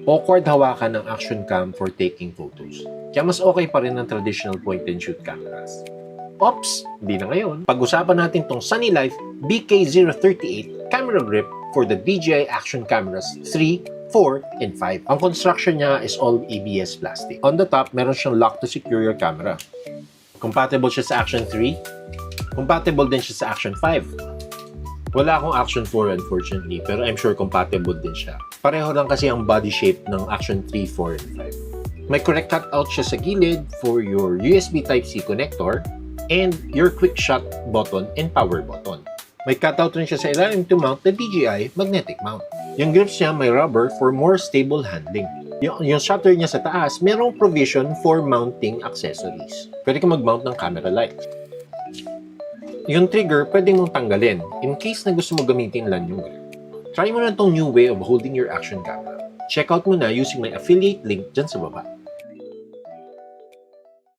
awkward hawakan ng action cam for taking photos. Kaya mas okay pa rin ang traditional point-and-shoot cameras. Ops! Hindi na ngayon. Pag-usapan natin tong Sunny Life BK038 camera grip for the DJI action cameras 3, 4, and 5. Ang construction niya is all ABS plastic. On the top, meron siyang lock to secure your camera. Compatible siya sa Action 3. Compatible din siya sa Action 5. Wala akong Action 4 unfortunately, pero I'm sure compatible din siya. Pareho lang kasi ang body shape ng Action 3, 4, and 5. May correct cutout siya sa gilid for your USB Type-C connector and your quick shot button and power button. May cutout rin siya sa ilalim to mount the DJI magnetic mount. Yung grips niya may rubber for more stable handling. Yung shutter niya sa taas, merong provision for mounting accessories. Pwede ka mag-mount ng camera light. Yung trigger, pwede mong tanggalin in case na gusto mo gamitin lang yung grip. Try mo na tong new way of holding your action camera. Check out mo na using my affiliate link dyan sa baba.